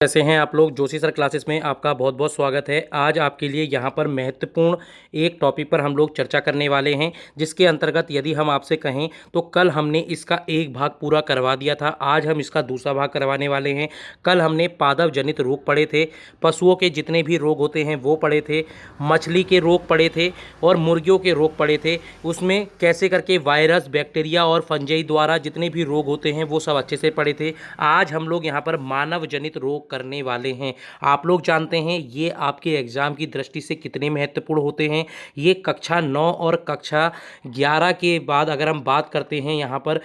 कैसे हैं आप लोग। जोशी सर क्लासेस में आपका बहुत बहुत स्वागत है। आज आपके लिए यहाँ पर महत्वपूर्ण एक टॉपिक पर हम लोग चर्चा करने वाले हैं, जिसके अंतर्गत यदि हम आपसे कहें तो कल हमने इसका एक भाग पूरा करवा दिया था, आज हम इसका दूसरा भाग करवाने वाले हैं। कल हमने पादप जनित रोग पढ़े थे, पशुओं के जितने भी रोग होते हैं वो पढ़े थे, मछली के रोग पढ़े थे और मुर्गियों के रोग पढ़े थे। उसमें कैसे करके वायरस, बैक्टीरिया और फंजाई द्वारा जितने भी रोग होते हैं वो सब अच्छे से पढ़े थे। आज हम लोग यहाँ पर मानव जनित रोग करने वाले हैं। आप लोग जानते हैं ये आपके एग्जाम की दृष्टि से कितने महत्वपूर्ण होते हैं। ये कक्षा 9 और कक्षा 11 के बाद अगर हम बात करते हैं यहाँ पर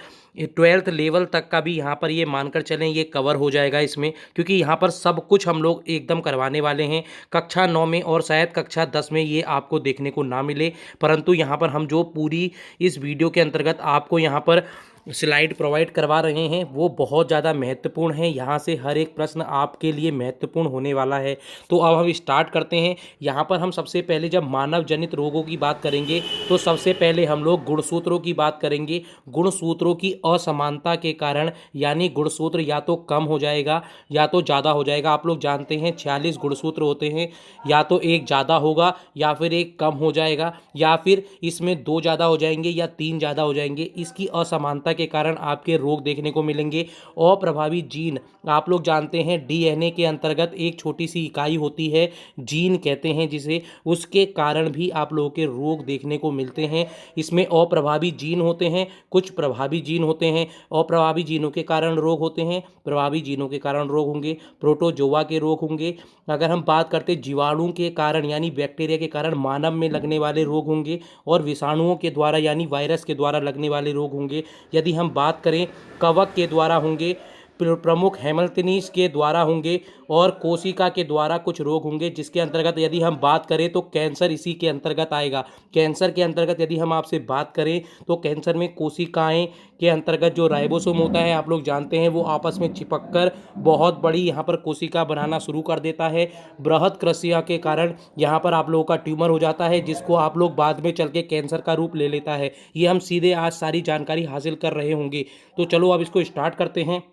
12th लेवल तक का भी यहाँ पर ये मानकर चलें ये कवर हो जाएगा इसमें, क्योंकि यहाँ पर सब कुछ हम लोग एकदम करवाने वाले हैं। कक्षा 9 में और शायद कक्षा 10 में ये आपको देखने को ना मिले, परंतु यहाँ पर हम जो पूरी इस वीडियो के अंतर्गत आपको यहाँ पर स्लाइड प्रोवाइड करवा रहे हैं वो बहुत ज़्यादा महत्वपूर्ण है। यहाँ से हर एक प्रश्न आपके लिए महत्वपूर्ण होने वाला है। तो अब हम स्टार्ट करते हैं। यहाँ पर हम सबसे पहले जब मानव जनित रोगों की बात करेंगे तो सबसे पहले हम लोग गुणसूत्रों की बात करेंगे। गुणसूत्रों की असमानता के कारण, यानी गुणसूत्र या तो कम हो जाएगा या तो ज़्यादा हो जाएगा। आप लोग जानते हैं 46 गुणसूत्र होते हैं, या तो एक ज़्यादा होगा या फिर एक कम हो जाएगा, या फिर इसमें 2 ज़्यादा हो जाएंगे या 3 ज़्यादा हो जाएंगे। इसकी असमानता के कारण आपके रोग देखने को मिलेंगे। अप्रभावी जीन, आप लोग जानते हैं डीएनए के अंतर्गत एक छोटी सी इकाई होती है, जीन कहते हैं जिसे, उसके कारण भी आप लोगों के रोग देखने को मिलते हैं। इसमें अप्रभावी जीन होते हैं, कुछ प्रभावी जीन होते हैं। अप्रभावी जीनों के कारण रोग होते हैं, प्रभावी जीनों के कारण रोग होंगे, प्रोटोजोआ के रोग होंगे। अगर हम बात करते जीवाणु के कारण यानी बैक्टीरिया के कारण मानव में लगने वाले रोग होंगे, और विषाणुओं के द्वारा यानी वायरस के द्वारा लगने वाले रोग होंगे। यदि हम बात करें कवक के द्वारा होंगे, प्रमुख हेमल्थिनीस के द्वारा होंगे, और कोशिका के द्वारा कुछ रोग होंगे। जिसके अंतर्गत यदि हम बात करें तो कैंसर इसी के अंतर्गत आएगा। कैंसर के अंतर्गत यदि हम आपसे बात करें तो कैंसर में कोशिकाएं के अंतर्गत जो राइबोसोम होता है, आप लोग जानते हैं वो आपस में चिपककर बहुत बड़ी यहाँ पर कोशिका बनाना शुरू कर देता है। बृहद कृषिया के कारण यहाँ पर आप लोगों का ट्यूमर हो जाता है, जिसको आप लोग बाद में चल के कैंसर का रूप ले लेता है। ये हम सीधे आज सारी जानकारी हासिल कर रहे होंगे। तो चलो अब इसको स्टार्ट करते हैं।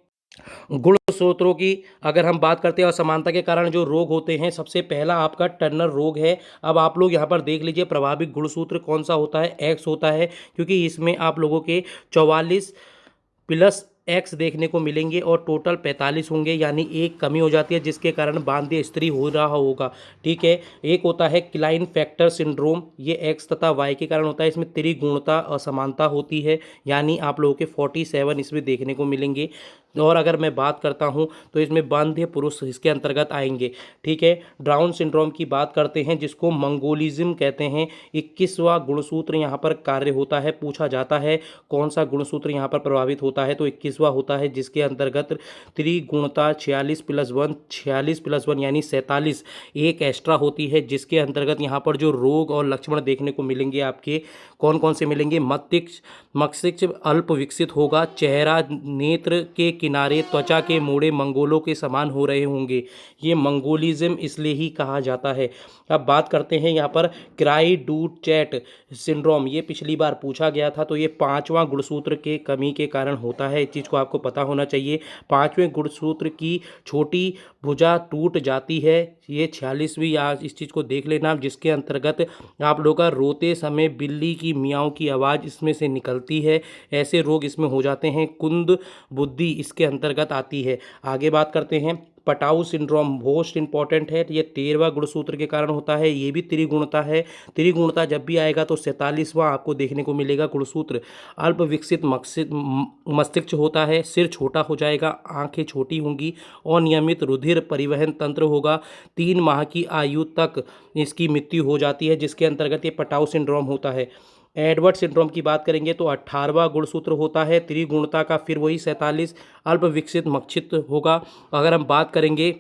गुणसूत्रों की अगर हम बात करते हैं असमानता के कारण जो रोग होते हैं, सबसे पहला आपका टर्नर रोग है। अब आप लोग यहाँ पर देख लीजिए प्रभावी गुणसूत्र कौन सा होता है, एक्स होता है, क्योंकि इसमें आप लोगों के 44 प्लस एक्स देखने को मिलेंगे और टोटल 45 होंगे, यानी एक कमी हो जाती है जिसके कारण बांध्य स्त्री हो रहा होगा। ठीक है। एक होता है क्लाइन फैक्टर सिंड्रोम, ये एक्स तथा वाई के कारण होता है। इसमें त्रिगुणता असमानता होती है, यानी आप लोगों के 47 इसमें देखने को मिलेंगे। और अगर मैं बात करता हूं तो इसमें बांध्य पुरुष इसके अंतर्गत आएंगे। ठीक है। डाउन सिंड्रोम की बात करते हैं जिसको मंगोलिज्म कहते हैं। 21वां गुणसूत्र यहाँ पर कार्य होता है। पूछा जाता है कौन सा गुणसूत्र यहाँ पर प्रभावित होता है, तो 21वां होता है, जिसके अंतर्गत त्रिगुणता 46+1 यानी 47 एक एक्स्ट्रा होती है, जिसके अंतर्गत यहाँ पर जो रोग और लक्षण देखने को मिलेंगे आपके कौन कौन से मिलेंगे। मस्तिष्क अल्प विकसित होगा, चेहरा, नेत्र के किनारे, त्वचा के मोड़े मंगोलों के समान हो रहे होंगे। ये मंगोलिज्म इसलिए ही कहा जाता है। अब बात करते हैं यहाँ पर क्राई डूट चैट सिंड्रोम, ये पिछली बार पूछा गया था, तो ये 5वां गुणसूत्र के कमी के कारण होता है। इस चीज़ को आपको पता होना चाहिए। 5वें गुणसूत्र की छोटी भुजा टूट जाती है, ये 46वीं, आज इस चीज़ को देख लेना, जिसके अंतर्गत आप लोग का रोते समय बिल्ली की मियाँव की आवाज़ इसमें से निकलती है। ऐसे रोग इसमें हो जाते हैं। कुंद बुद्धि इसके अंतर्गत आती है। आगे बात करते हैं पटाऊ सिंड्रोम, मोस्ट इंपॉर्टेंट है। ये 13वां गुणसूत्र के कारण होता है। ये भी त्रिगुणता है। त्रिगुणता जब भी आएगा तो 47वां आपको देखने को मिलेगा गुणसूत्र। अल्प विकसित मस्तिष्क होता है, सिर छोटा हो जाएगा, आंखें छोटी होंगी, अनियमित रुधिर परिवहन तंत्र होगा। 3 माह की आयु तक इसकी मृत्यु हो जाती है, जिसके अंतर्गत ये पटाऊ सिंड्रोम होता है। एडवर्ड सिंड्रोम की बात करेंगे तो 18वां गुणसूत्र होता है, त्रिगुणता का, फिर वही 47, अल्प विकसित मस्तिष्क होगा। अगर हम बात करेंगे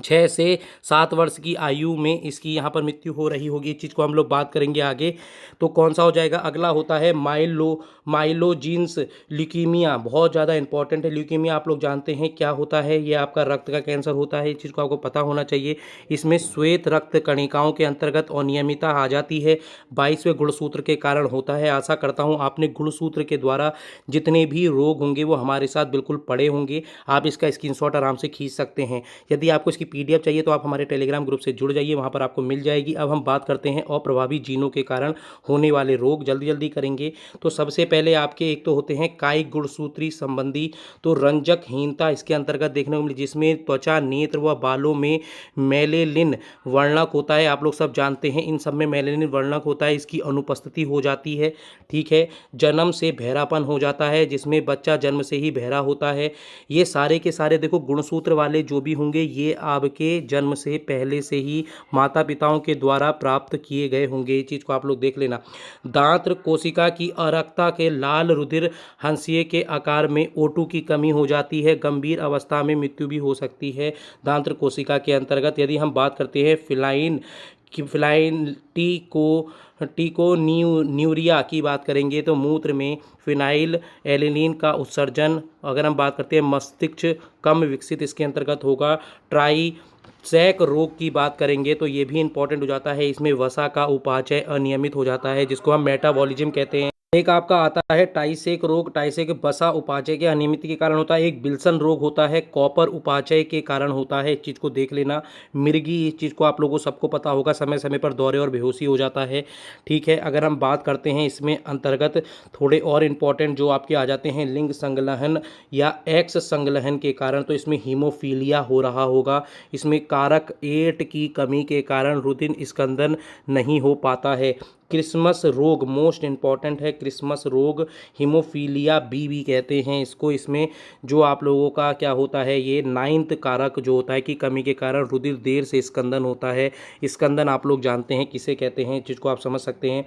6 से 7 वर्ष की आयु में इसकी यहाँ पर मृत्यु हो रही होगी। इस चीज़ को हम लोग बात करेंगे आगे। तो कौन सा हो जाएगा? अगला होता है माइलोजीन्स ल्यूकीमिया। बहुत ज़्यादा इंपॉर्टेंट है। ल्यूकीमिया आप लोग जानते हैं क्या होता है? ये आपका रक्त का कैंसर होता है। इस चीज़ को आपको पता होना चाहिए। इसमें श्वेत रक्त कणिकाओं के अंतर्गत अनियमितता आ जाती है। 22वें गुणसूत्र के कारण होता है। आशा करता हूँ आपने गुणसूत्र के द्वारा जितने भी रोग होंगे वो हमारे साथ बिल्कुल पड़े होंगे। आप इसका स्क्रीनशॉट आराम से खींच सकते हैं। यदि आपको इसकी पीडीएफ चाहिए तो आप हमारे टेलीग्राम ग्रुप से जुड़ जाइए, वहाँ पर आपको मिल जाएगी। अब हम बात करते हैं अप्रभावी जीनों के कारण होने वाले रोग। जल्दी जल्दी करेंगे। तो सबसे पहले आपके एक तो होते हैं कायिक गुणसूत्री संबंधी तो रंजकहीनता इसके अंतर्गत देखने को मिली, जिसमें त्वचा, नेत्र व बालों में मेलेनिन वर्णक होता है। आप लोग सब जानते हैं इन सब में मेलेनिन वर्णक होता है, इसकी अनुपस्थिति हो जाती है। ठीक है। जन्म से बहरापन हो जाता है, जिसमें बच्चा जन्म से ही बहरा होता है। ये सारे के सारे देखो गुणसूत्र वाले जो भी होंगे ये आपके जन्म से पहले से ही माता पिताओं के द्वारा प्राप्त किए गए होंगे। ये चीज़ को आप लोग देख लेना। दांत कोशिका की अरक्ता के लाल रुधिर हंसिए के आकार में O2 की कमी हो जाती है। गंभीर अवस्था में मृत्यु भी हो सकती है दांत कोशिका के अंतर्गत। यदि हम बात करते हैं फिलाइन न्यूरिया की बात करेंगे तो मूत्र में फिनाइल एलिनीन का उत्सर्जन। अगर हम बात करते हैं मस्तिष्क कम विकसित इसके अंतर्गत होगा। ट्राइसैक रोग की बात करेंगे तो ये भी इंपॉर्टेंट हो जाता है। इसमें वसा का उपाचय अनियमित हो जाता है, जिसको हम मेटाबॉलिज्म कहते हैं। एक आपका आता है टाइसेक रोग। टाइसेक वसा उपाचय के अनियमित के कारण होता है। एक विल्सन रोग होता है, कॉपर उपाचय के कारण होता है। इस चीज़ को देख लेना। मिर्गी, इस चीज़ को आप लोगों को सबको पता होगा, समय समय पर दौरे और बेहोशी हो जाता है। ठीक है। अगर हम बात करते हैं इसमें अंतर्गत थोड़े और इम्पॉर्टेंट जो आपके आ जाते हैं लिंग संलग्न या एक्स संलग्न के कारण, तो इसमें हीमोफीलिया हो रहा होगा। इसमें कारक 8 की कमी के कारण रुधिर स्कंदन नहीं हो पाता है। क्रिसमस रोग मोस्ट इम्पॉर्टेंट है। क्रिसमस रोग हीमोफीलिया बी भी कहते हैं इसको। इसमें जो आप लोगों का क्या होता है, ये 9th कारक जो होता है कि कमी के कारण रुधिर देर से स्कंदन होता है। स्कंदन आप लोग जानते हैं किसे कहते हैं, जिसको आप समझ सकते हैं।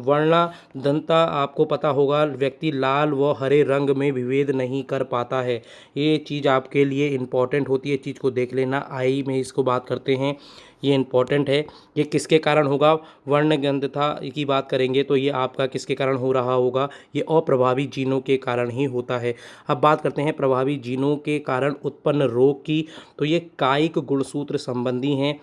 वर्णांधता आपको पता होगा, व्यक्ति लाल व हरे रंग में विभेद नहीं कर पाता है। ये चीज़ आपके लिए इम्पॉर्टेंट होती है, चीज़ को देख लेना। आई में इसको बात करते हैं, ये इम्पॉर्टेंट है। ये किसके कारण होगा? वर्णगंधता की बात करेंगे तो ये आपका किसके कारण हो रहा होगा? ये अप्रभावी जीनों के कारण ही होता है। अब बात करते हैं प्रभावी जीनों के कारण उत्पन्न रोग की। तो ये कायिक गुणसूत्र संबंधी हैं।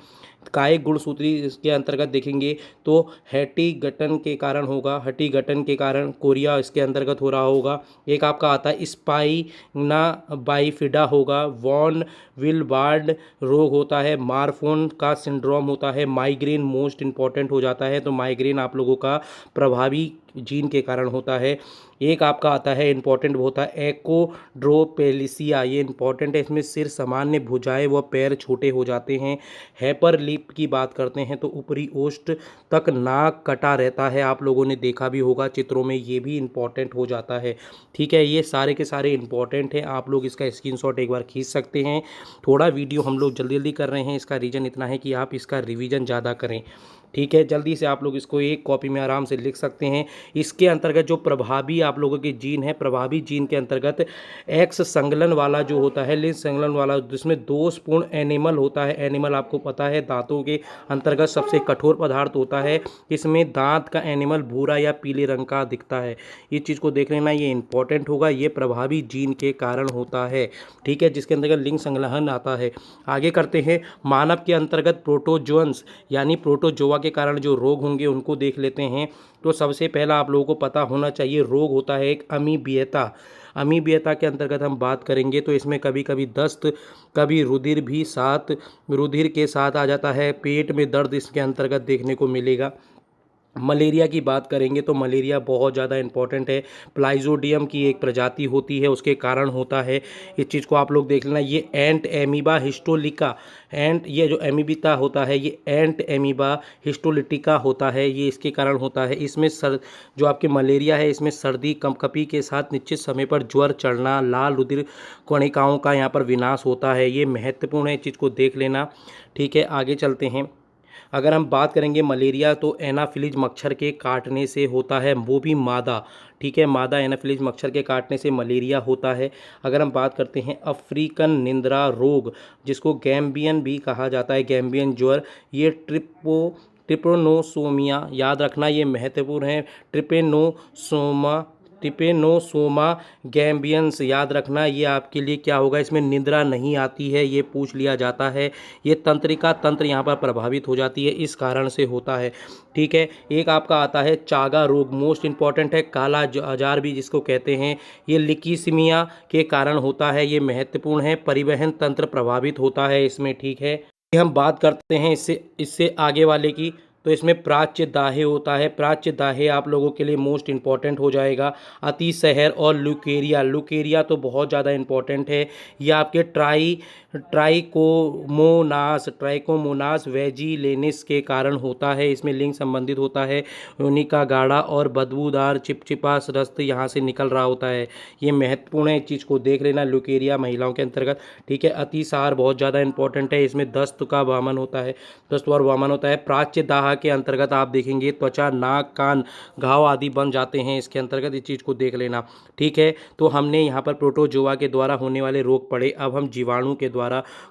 कायिक गुणसूत्री इसके अंतर्गत देखेंगे तो हैटी गठन के कारण होगा। हटी गठन के कारण कोरिया इसके अंतर्गत हो रहा होगा। एक आपका आता है स्पाइना बाइफिडा होगा। वॉन विलबार्ड रोग होता है। मार्फोन का सिंड्रोम होता है। माइग्रेन मोस्ट इंपॉर्टेंट हो जाता है। तो माइग्रेन आप लोगों का प्रभावी जीन के कारण होता है। एक आपका आता है इंपॉर्टेंट, वो होता है एकोड्रोपेलिसिया। ये इंपॉर्टेंट है। इसमें सिर सामान्य, भुजाएं व पैर छोटे हो जाते हैं। हैपर लिप की बात करते हैं तो ऊपरी ओष्ठ तक नाक कटा रहता है। आप लोगों ने देखा भी होगा चित्रों में, ये भी इंपॉर्टेंट हो जाता है। ठीक है। ये सारे के सारे इंपॉर्टेंट हैं। आप लोग इसका स्क्रीनशॉट एक बार खींच सकते हैं। थोड़ा वीडियो हम लोग जल्दी जल्दी कर रहे हैं, इसका रीज़न इतना है कि आप इसका रिवीजन ज़्यादा करें। ठीक है। जल्दी से आप लोग इसको एक कॉपी में आराम से लिख सकते हैं। इसके अंतर्गत जो प्रभावी आप लोगों के जीन है, प्रभावी जीन के अंतर्गत एक्स संलग्न वाला जो होता है, लिंग संलग्न वाला, जिसमें दोषपूर्ण एनिमल होता है। एनिमल आपको पता है दांतों के अंतर्गत सबसे कठोर पदार्थ होता है। इसमें दांत का एनिमल भूरा या पीले रंग का दिखता है। इस चीज़ को देख लेना, ये इंपॉर्टेंट होगा। ये प्रभावी जीन के कारण होता है। ठीक है। जिसके अंतर्गत लिंग संलग्न आता है। आगे करते हैं मानव के अंतर्गत प्रोटोजोन्स यानी प्रोटोजोआ के कारण जो रोग होंगे उनको देख लेते हैं। तो सबसे पहला आप लोगों को पता होना चाहिए रोग होता है एक अमीबियता। अमीबियता के अंतर्गत हम बात करेंगे तो इसमें कभी कभी दस्त, कभी रुधिर के साथ आ जाता है। पेट में दर्द इसके अंतर्गत देखने को मिलेगा। मलेरिया की बात करेंगे तो मलेरिया बहुत ज़्यादा इंपॉर्टेंट है। प्लाइजोडियम की एक प्रजाति होती है, उसके कारण होता है। इस चीज़ को आप लोग देख लेना। ये एंट एमीबा हिस्टोलिका, ये जो एमीबिता होता है ये एंट एमीबा हिस्टोलिटिका होता है। ये इसके कारण होता है। इसमें जो आपके मलेरिया है, इसमें सर्दी, कंपकपी के साथ निश्चित समय पर ज्वर चढ़ना, लाल रुधिर कणिकाओं का यहाँ पर विनाश होता है। ये महत्वपूर्ण है, इस चीज़ को देख लेना। ठीक है। आगे चलते हैं। अगर हम बात करेंगे मलेरिया तो एनाफिलीज मच्छर के काटने से होता है, वो भी मादा, ठीक है, मादा एनाफिलीज मच्छर के काटने से मलेरिया होता है। अगर हम बात करते हैं अफ्रीकन निंद्रा रोग, जिसको गैम्बियन भी कहा जाता है, गैम्बियन ज्वर, ये ट्रिपोनोसोमिया, याद रखना ये महत्वपूर्ण है, ट्रिपेनोसोमा गैम्बियंस, याद रखना ये आपके लिए क्या होगा, इसमें निद्रा नहीं आती है, ये पूछ लिया जाता है। ये तंत्रिका तंत्र यहाँ पर प्रभावित हो जाती है, इस कारण से होता है, ठीक है। एक आपका आता है चागा रोग, मोस्ट इंपॉर्टेंट है, काला आजार भी जिसको कहते हैं, ये लिकीसीमिया के कारण होता है, ये महत्वपूर्ण है, परिवहन तंत्र प्रभावित होता है इसमें, ठीक है। हम बात करते हैं इससे इससे आगे वाले की, तो इसमें प्राच्य दाहे होता है। प्राच्य दाहे आप लोगों के लिए मोस्ट इंपॉर्टेंट हो जाएगा। अतिशहर और लुकेरिया, लुकेरिया तो बहुत ज़्यादा इंपॉर्टेंट है। ये आपके ट्राइकोमोनास वेजिलेनिस के कारण होता है, इसमें लिंग संबंधित होता है, योनि का गाढ़ा और बदबूदार चिपचिपा रस्त यहाँ से निकल रहा होता है, ये महत्वपूर्ण है, इस चीज़ को देख लेना, लुकेरिया महिलाओं के अंतर्गत, ठीक है। अतिसार बहुत ज़्यादा इंपॉर्टेंट है, इसमें दस्त का वामन होता है, दस्त और वामन होता है। प्राच्य दाह के अंतर्गत आप देखेंगे त्वचा, नाक, कान, घाव आदि बन जाते हैं, इसके अंतर्गत इस चीज़ को देख लेना, ठीक है। तो हमने यहाँ पर प्रोटोजोआ के द्वारा होने वाले रोग पढ़े, अब हम जीवाणु के द्वारा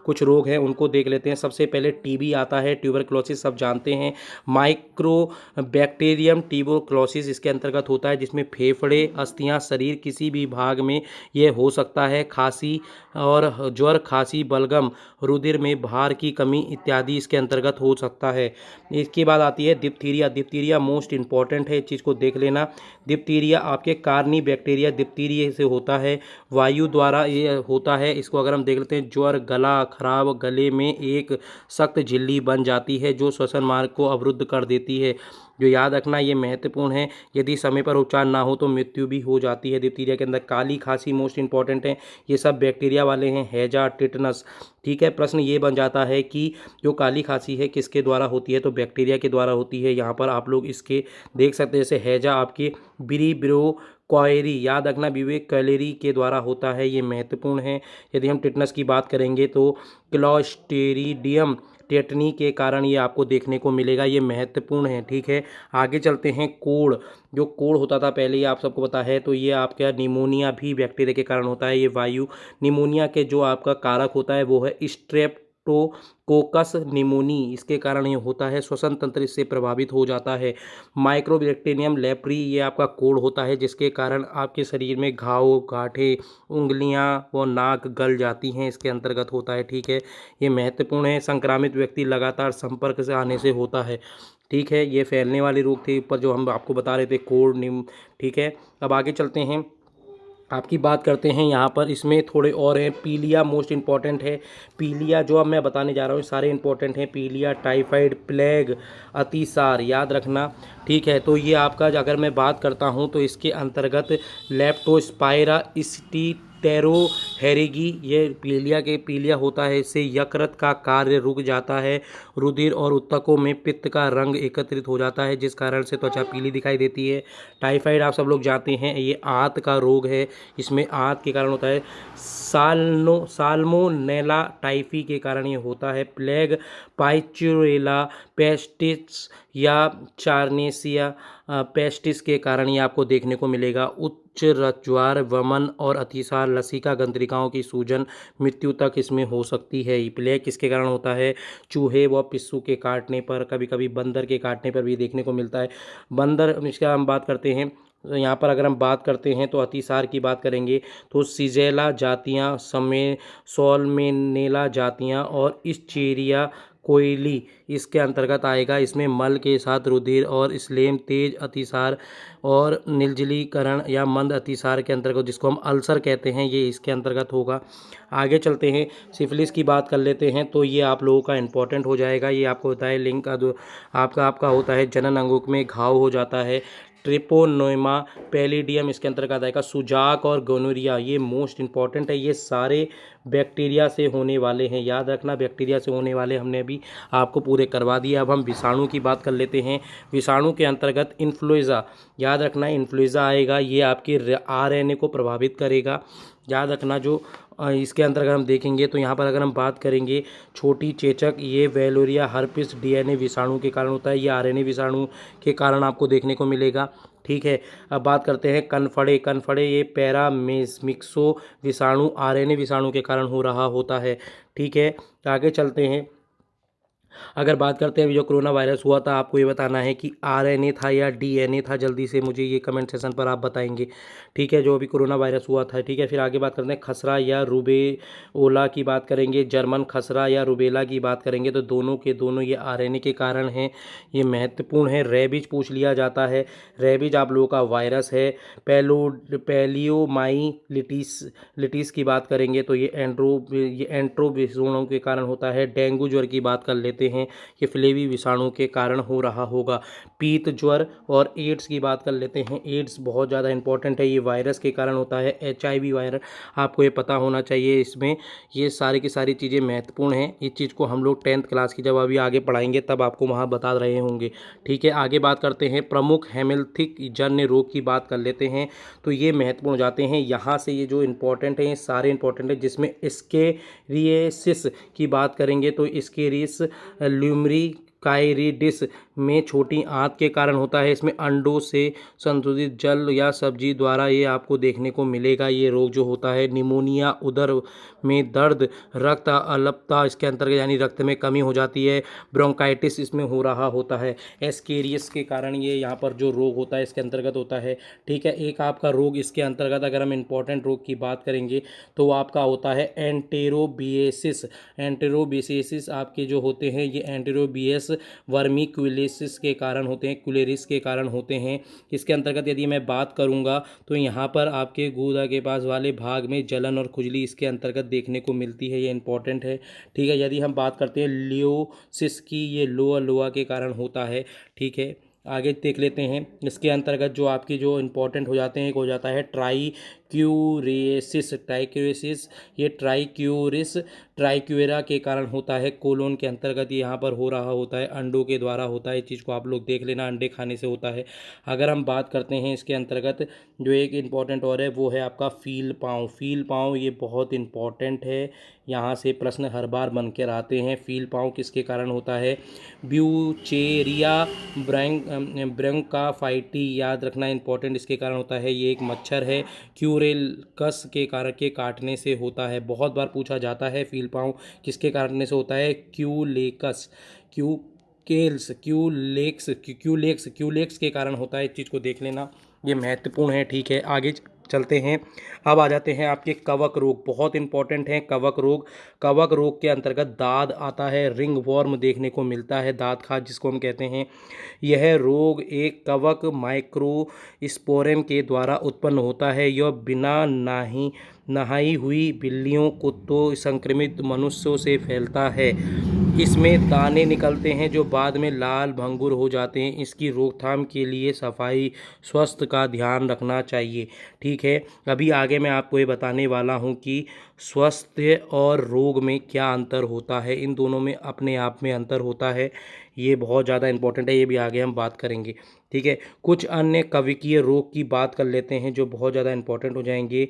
कुछ रोग हैं उनको देख लेते हैं। सबसे पहले टीबी आता है, ट्यूबरक्लोसिस सब जानते हैं। माइक्रो बैक्टीरियम ट्यूबरक्लोसिस इसके अंतर्गत होता है, जिसमें फेफड़े, अस्थियां, शरीर किसी भी भाग में ये हो सकता है। खांसी और ज्वर, खांसी, बलगम, रुधिर में भार की कमी इत्यादि इसके अंतर्गत हो सकता है। इसके बाद आती है डिप्थीरिया, डिप्थीरिया मोस्ट इंपॉर्टेंट है, इस चीज़ को देख लेना। डिप्थीरिया आपके कार्नी बैक्टीरिया डिप्थीरिया से होता है, वायु द्वारा ये होता है। इसको अगर हम देख लेते हैं, ज्वर, गला खराब, गले में एक सख्त झिल्ली बन जाती है जो श्वसन मार्ग को अवरुद्ध कर देती है, जो याद रखना ये महत्वपूर्ण है। यदि समय पर उपचार ना हो तो मृत्यु भी हो जाती है डिप्थीरिया के अंदर। काली खांसी मोस्ट इंपॉर्टेंट है, ये सब बैक्टीरिया वाले हैं। हैजा, टिटनस, ठीक है। प्रश्न ये बन जाता है कि जो काली खांसी है किसके द्वारा होती है, तो बैक्टीरिया के द्वारा होती है। यहाँ पर आप लोग इसके देख सकते हैं, जैसे हैजा आपके बिरिब्रो क्वायरी, याद रखना विवेक कैलेरी के द्वारा होता है, ये महत्वपूर्ण है। यदि हम टिटनस की बात करेंगे तो क्लॉस्ट्रीडियम टेटनी के कारण ये आपको देखने को मिलेगा, ये महत्वपूर्ण है, ठीक है। आगे चलते हैं, कोढ़, जो कोढ़ होता था पहले ये आप सबको पता है, तो ये आपका निमोनिया भी बैक्टीरिया के कारण होता है। ये वायु निमोनिया के जो आपका कारक होता है वो है स्ट्रेप्टोकोकस निमोनी, इसके कारण ये होता है, श्वसन तंत्र इससे प्रभावित हो जाता है। माइक्रोबैक्टीरियम लेप्री, ये आपका कोढ़ होता है जिसके कारण आपके शरीर में घाव, गांठें, उंगलियां व नाक गल जाती हैं, इसके अंतर्गत होता है, ठीक है। ये महत्वपूर्ण है। संक्रामित व्यक्ति लगातार संपर्क से आने से होता है, ठीक है। ये फैलने वाले रोग थे ऊपर जो हम आपको बता रहे थे, कोढ़, निम, ठीक है। अब आगे चलते हैं, आपकी बात करते हैं यहाँ पर, इसमें थोड़े और हैं। पीलिया मोस्ट इंपॉर्टेंट है, पीलिया जो अब मैं बताने जा रहा हूँ सारे इंपॉर्टेंट हैं। पीलिया, टाइफाइड, प्लेग, अतिसार, याद रखना, ठीक है। तो ये आपका अगर मैं बात करता हूँ तो इसके अंतर्गत लेप्टोस्पायरा स्टीटेरोहेरेगी, ये पीलिया होता है, इससे यकृत का कार्य रुक जाता है, रुधिर और उत्तकों में पित्त का रंग एकत्रित हो जाता है, जिस कारण से त्वचा पीली दिखाई देती है। टाइफाइड आप सब लोग जानते हैं, ये आंत का रोग है, इसमें आंत के कारण होता है। साल्मोनेला टाइफी के कारण ये होता है। प्लेग, पाइचुरेला पेस्टिस या चार्नेसिया पेस्टिस के कारण ये आपको देखने को मिलेगा। उच्च रक्तज्वार, वमन और अतिसार, लसिका गंत्रिकाओं की सूजन, मृत्यु तक इसमें हो सकती है। प्लेग किसके कारण होता है, चूहे व पिस्सू के काटने पर, कभी कभी बंदर के काटने पर भी देखने को मिलता है। बंदर, इसका हम बात करते हैं, तो यहाँ पर अगर हम बात करते हैं तो अतिसार की बात करेंगे तो सिजेला जातियाँ, सोलमेनेला जातियाँ और इस्चेरिया कोयली इसके अंतर्गत आएगा। इसमें मल के साथ रुधिर और स्लेम, तेज अतिसार और निर्जलीकरण या मंद अतिसार के अंतर्गत, जिसको हम अल्सर कहते हैं, ये इसके अंतर्गत होगा। आगे चलते हैं, सिफिलिस की बात कर लेते हैं, तो ये आप लोगों का इंपॉर्टेंट हो जाएगा। ये आपको होता है लिंग का आपका होता है, जनन अंगों में घाव हो जाता है। ट्रिपोनोमा पैलिडियम इसके अंतर्गत आएगा। सुजाक और गोनोरिया, ये मोस्ट इंपॉर्टेंट है, ये सारे बैक्टीरिया से होने वाले हैं, याद रखना, बैक्टीरिया से होने वाले हमने अभी आपको पूरे करवा दिए। अब हम विषाणु की बात कर लेते हैं। विषाणु के अंतर्गत इन्फ्लुएंजा, याद रखना इन्फ्लुएंजा आएगा, ये आपके आरएनए को प्रभावित करेगा। याद रखना। जो इसके अंतर्गत हम देखेंगे तो यहाँ पर अगर हम बात करेंगे छोटी चेचक, ये वेलोरिया हर्पिस डीएनए विषाणु के कारण होता है, ये आरएनए विषाणु के कारण आपको देखने को मिलेगा। ठीक है, अब बात करते हैं कनफड़े। कनफड़े ये पैरामिक्सो विषाणु आरएनए विषाणु के कारण हो रहा होता है। ठीक है, आगे चलते हैं। अगर बात करते हैं अभी जो कोरोना वायरस हुआ था, आपको ये बताना है कि आरएनए था या डीएनए था, जल्दी से मुझे ये कमेंट सेक्शन पर आप बताएंगे। ठीक है, जो अभी कोरोना वायरस हुआ था। ठीक है, फिर आगे बात करते हैं खसरा या रुबेओला की बात करेंगे, जर्मन खसरा या रुबेला की बात करेंगे, तो दोनों के दोनों ये आरएनए के कारण हैं, ये महत्वपूर्ण है। रेबीज पूछ लिया जाता है, रेबीज आप लोगों का वायरस है। पेलियोमाइलिटिस की बात करेंगे तो ये एंट्रो विषाणु के कारण होता है। डेंगू ज्वर की बात कर लेते हैं, ये फ्लेवी विषाणु के कारण हो रहा होगा। पीत ज्वर और एड्स की बात कर लेते हैं, एड्स बहुत ज़्यादा इंपॉर्टेंट है, ये वायरस के कारण होता है। एचआईवी वायरस आपको ये पता होना चाहिए। इसमें ये सारी की सारी चीज़ें महत्वपूर्ण हैं। इस चीज़ को हम लोग 10th क्लास की जब अभी आगे पढ़ाएंगे तब आपको वहाँ बता रहे होंगे। ठीक है, आगे बात करते हैं प्रमुख हेमोलिथिक जन्य रोग की बात कर लेते हैं, तो ये महत्वपूर्ण हो जाते हैं। यहाँ से ये जो इंपॉर्टेंट है, ये सारे इंपॉर्टेंट है, जिसमें स्केरियसिस की बात करेंगे तो स्केरियस ल्यूमरिकाइरिडिस में छोटी आंत के कारण होता है। इसमें अंडों से संशोधित जल या सब्जी द्वारा ये आपको देखने को मिलेगा। ये रोग जो होता है निमोनिया, उदर में दर्द, रक्त अल्पता इसके अंतर्गत, यानी रक्त में कमी हो जाती है। ब्रोंकाइटिस इसमें हो रहा होता है। एस्केरियस के कारण ये यहाँ पर जो रोग होता है इसके अंतर्गत होता है। ठीक है, एक आपका रोग इसके अंतर्गत अगर हम इम्पॉर्टेंट रोग की बात करेंगे तो वो आपका होता है एंटेरोबिएसिस। एंटेरोबिएसिस आपके जो होते हैं ये एंटेरोबियस वर्मिक्युलेसिस के कारण होते हैं, क्यूलेरिस के कारण होते हैं। इसके अंतर्गत यदि मैं बात करूंगा तो यहाँ पर आपके गुदा के पास वाले भाग में जलन और खुजली इसके अंतर्गत देखने को मिलती है, ये इंपॉर्टेंट है। ठीक है, यदि हम बात करते हैं लियोसिस की, ये लोआ के कारण होता है। ठीक है, आगे देख लेते हैं। इसके अंतर्गत जो आपकी जो इंपॉर्टेंट हो जाते हैं, एक हो जाता है ट्राइक्यूरेसिस। ये ट्राइक्यूरा के कारण होता है, कोलोन के अंतर्गत यहाँ पर हो रहा होता है, अंडों के द्वारा होता है। इस चीज़ को आप लोग देख लेना, अंडे खाने से होता है। अगर हम बात करते हैं इसके अंतर्गत जो एक इम्पॉर्टेंट और है वो है आपका फील पाँव। फील पाँव ये बहुत इम्पॉर्टेंट है, यहाँ से प्रश्न हर बार बन कर आते हैं। फील पाँव किसके कारण होता है? ब्यूचेरिया ब्रोंकाइफाइटी, याद रखना इंपॉर्टेंट, इसके कारण होता है। ये एक मच्छर है, क्यूरेलकस के कारण के काटने से होता है। बहुत बार पूछा जाता है फील पाँव किसके काटने से होता है? क्यूलेक्स क्यूलेक्स के कारण होता है। इस चीज़ को देख लेना, ये महत्वपूर्ण है। ठीक है, आगे चलते हैं। अब आ जाते हैं आपके कवक रोग, बहुत इंपॉर्टेंट है कवक रोग। कवक रोग के अंतर्गत दाद आता है, रिंग वॉर्म देखने को मिलता है, दाद खाज जिसको हम कहते हैं। यह रोग एक कवक माइक्रोस्पोरम के द्वारा उत्पन्न होता है। यह बिना नहाई हुई बिल्लियों, कुत्तों, संक्रमित मनुष्यों से फैलता है। इसमें दाने निकलते हैं जो बाद में लाल भंगुर हो जाते हैं। इसकी रोकथाम के लिए सफाई स्वास्थ्य का ध्यान रखना चाहिए। ठीक है, अभी आगे मैं आपको ये बताने वाला हूँ कि स्वास्थ्य और रोग में क्या अंतर होता है। इन दोनों में अपने आप में अंतर होता है, ये बहुत ज़्यादा इंपॉर्टेंट है, ये भी आगे हम बात करेंगे। ठीक है, कुछ अन्य कवकीय रोग की बात कर लेते हैं जो बहुत ज़्यादा इंपॉर्टेंट हो जाएंगे।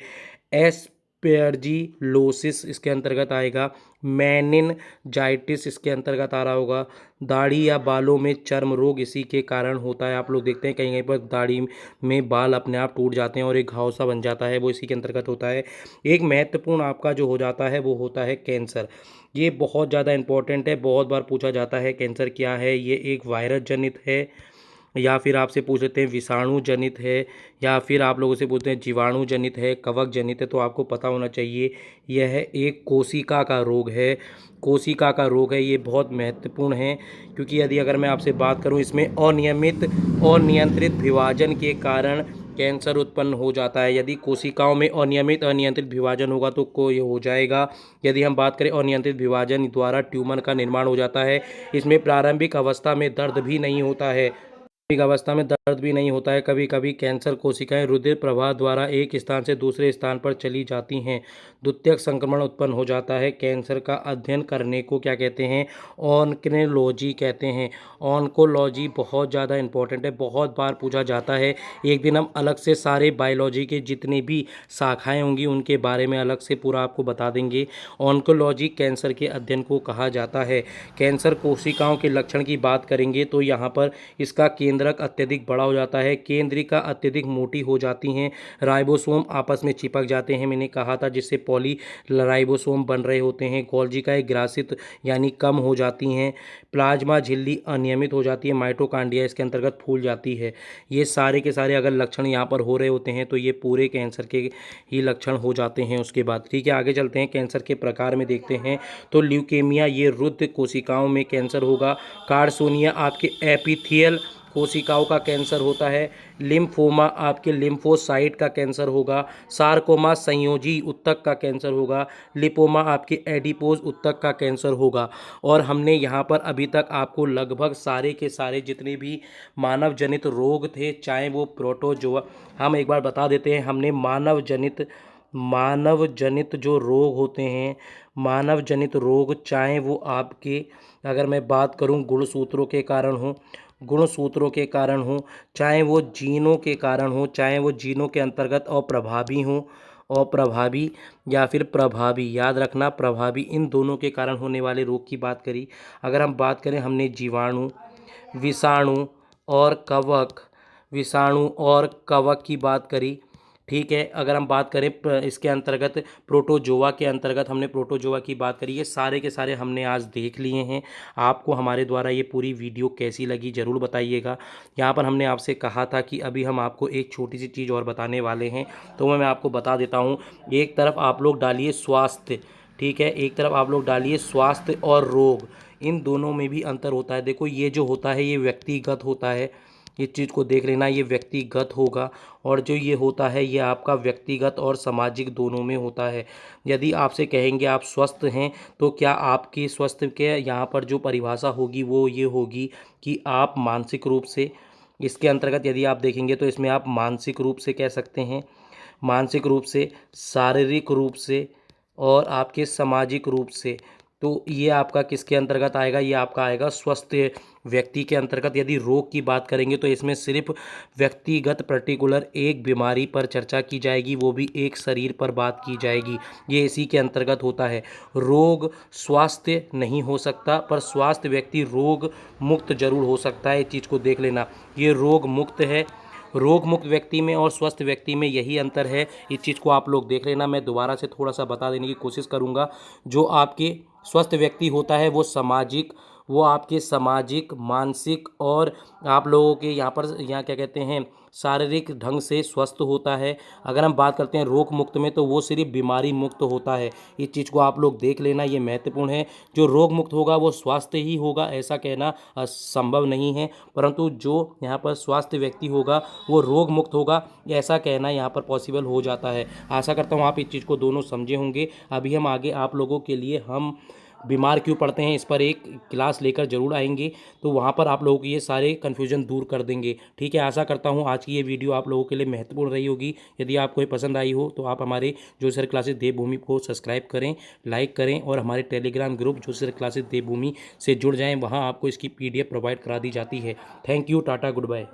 एस्पेर्जिलोसिस इसके अंतर्गत आएगा। मेनिनजाइटिस इसके अंतर्गत आ रहा होगा। दाढ़ी या बालों में चर्म रोग इसी के कारण होता है। आप लोग देखते हैं कहीं कहीं पर दाढ़ी में बाल अपने आप टूट जाते हैं और एक घाव सा बन जाता है, वो इसी के अंतर्गत होता है। एक महत्वपूर्ण आपका जो हो जाता है वो होता है कैंसर। ये बहुत ज़्यादा इंपॉर्टेंट है, बहुत बार पूछा जाता है कैंसर क्या है। ये एक वायरस जनित है, या फिर आपसे पूछ लेते हैं विषाणु जनित है, या फिर आप लोगों से पूछते हैं जीवाणु जनित है, कवक जनित है। तो आपको पता होना चाहिए यह एक कोशिका का रोग है। कोशिका का रोग है, ये बहुत महत्वपूर्ण है, क्योंकि यदि अगर मैं आपसे बात करूं, इसमें अनियमित और नियंत्रित विभाजन के कारण कैंसर उत्पन्न हो जाता है। यदि कोशिकाओं में अनियंत्रित विभाजन होगा तो कोई हो जाएगा। यदि हम बात करें अनियंत्रित विभाजन द्वारा ट्यूमर का निर्माण हो जाता है। इसमें प्रारंभिक अवस्था में दर्द भी नहीं होता है। अवस्था में दर्द भी नहीं होता है। कभी कभी कैंसर कोशिकाएं रुधिर प्रवाह द्वारा एक स्थान से दूसरे स्थान पर चली जाती हैं, द्वितीयक संक्रमण उत्पन्न हो जाता है। कैंसर का अध्ययन करने को क्या कहते हैं? ऑन्कोलॉजी कहते हैं। ऑन्कोलॉजी बहुत ज़्यादा इंपॉर्टेंट है, बहुत बार पूछा जाता है। एक दिन हम अलग से सारे बायोलॉजी के जितने भी शाखाएं होंगी उनके बारे में अलग से पूरा आपको बता देंगे। ऑन्कोलॉजी कैंसर के अध्ययन को कहा जाता है। कैंसर कोशिकाओं के लक्षण की बात करेंगे तो यहाँ पर इसका केंद्रक अत्यधिक बड़ा हो जाता है, केंद्रिका अत्यधिक मोटी हो जाती हैं, राइबोसोम आपस में चिपक जाते हैं, मैंने कहा था, जिससे पॉली राइबोसोम बन रहे होते हैं। गोल्जिकाएं ग्रासित यानी कम हो जाती हैं, प्लाज्मा झिल्ली अनियमित हो जाती है, माइटोकांड्रिया इसके अंतर्गत फूल जाती है। ये सारे के सारे अगर लक्षण यहाँ पर हो रहे होते हैं तो ये पूरे कैंसर के ही लक्षण हो जाते हैं। उसके बाद ठीक है, आगे चलते हैं, कैंसर के प्रकार में देखते हैं। तो ल्यूकेमिया ये रुधिर कोशिकाओं में कैंसर होगा। कार्सिनोमा आपके एपिथेलियल कोशिकाओं का कैंसर होता है। लिम्फोमा आपके लिम्फोसाइट का कैंसर होगा। सार्कोमा संयोजी ऊतक का कैंसर होगा। लिपोमा आपके एडिपोज ऊतक का कैंसर होगा। और हमने यहाँ पर अभी तक आपको लगभग सारे के सारे जितने भी मानव जनित रोग थे, चाहे वो प्रोटोजोआ, हम एक बार बता देते हैं, हमने मानव जनित जो रोग होते हैं, मानव जनित रोग, चाहे वो आपके, अगर मैं बात करूं गुणसूत्रों के कारण हो, चाहे वो जीनों के कारण हो, चाहे वो जीनों के अंतर्गत अप्रभावी हो, अप्रभावी या फिर प्रभावी, याद रखना प्रभावी, इन दोनों के कारण होने वाले रोग की बात करी। अगर हम बात करें, हमने जीवाणु, विषाणु और कवक की बात करी। ठीक है, अगर हम बात करें इसके अंतर्गत प्रोटोजोआ के अंतर्गत हमने प्रोटोजोआ की बात करी। ये सारे के सारे हमने आज देख लिए हैं। आपको हमारे द्वारा ये पूरी वीडियो कैसी लगी ज़रूर बताइएगा। यहाँ पर हमने आपसे कहा था कि अभी हम आपको एक छोटी सी चीज़ और बताने वाले हैं, तो मैं आपको बता देता हूँ। एक तरफ आप लोग डालिए स्वास्थ्य, ठीक है, एक तरफ आप लोग डालिए स्वास्थ्य और रोग, इन दोनों में भी अंतर होता है। देखो, ये जो होता है ये व्यक्तिगत होता है, इस चीज़ को देख लेना, ये व्यक्तिगत होगा। और जो ये होता है ये आपका व्यक्तिगत और सामाजिक दोनों में होता है। यदि आपसे कहेंगे आप स्वस्थ हैं, तो क्या आपके स्वस्थ के यहाँ पर जो परिभाषा होगी वो ये होगी कि आप मानसिक रूप से, इसके अंतर्गत यदि आप देखेंगे तो इसमें आप मानसिक रूप से कह सकते हैं, मानसिक रूप से, शारीरिक रूप से और आपके सामाजिक रूप से। तो ये आपका किसके अंतर्गत आएगा? ये आपका आएगा स्वस्थ व्यक्ति के अंतर्गत। यदि रोग की बात करेंगे तो इसमें सिर्फ व्यक्तिगत पर्टिकुलर एक बीमारी पर चर्चा की जाएगी, वो भी एक शरीर पर बात की जाएगी, ये इसी के अंतर्गत होता है। रोग स्वास्थ्य नहीं हो सकता, पर स्वास्थ्य व्यक्ति रोग मुक्त जरूर हो सकता है, इस चीज़ को देख लेना। ये रोग मुक्त है, रोग मुक्त व्यक्ति में और स्वस्थ व्यक्ति में यही अंतर है, इस चीज़ को आप लोग देख लेना। मैं दोबारा से थोड़ा सा बता देने की कोशिश करूँगा। जो आपके स्वस्थ व्यक्ति होता है वो आपके सामाजिक, मानसिक और आप लोगों के यहाँ क्या कहते हैं, शारीरिक ढंग से स्वस्थ होता है। अगर हम बात करते हैं रोग मुक्त में, तो वो सिर्फ बीमारी मुक्त होता है, इस चीज़ को आप लोग देख लेना, ये महत्वपूर्ण है। जो रोग मुक्त होगा वो स्वास्थ्य ही होगा, ऐसा कहना असंभव नहीं है, परंतु जो यहाँ पर स्वास्थ्य व्यक्ति होगा वो रोग मुक्त होगा, ऐसा कहना यहाँ पर पॉसिबल हो जाता है। आशा करता हूँ आप इस चीज़ को दोनों समझे होंगे। अभी हम आगे आप लोगों के लिए हम बीमार क्यों पड़ते हैं इस पर एक क्लास लेकर ज़रूर आएंगे, तो वहाँ पर आप लोगों के ये सारे कन्फ्यूजन दूर कर देंगे। ठीक है, आशा करता हूँ आज की ये वीडियो आप लोगों के लिए महत्वपूर्ण रही होगी। यदि आपको ये पसंद आई हो तो आप हमारे ज्योतिष सर क्लासेस देवभूमि को सब्सक्राइब करें, लाइक करें और हमारे टेलीग्राम ग्रुप ज्योतिष सर क्लासेस देवभूमि से जुड़ जाएँ, वहाँ आपको इसकी PDF प्रोवाइड करा दी जाती है। Thank you, tata, good bye.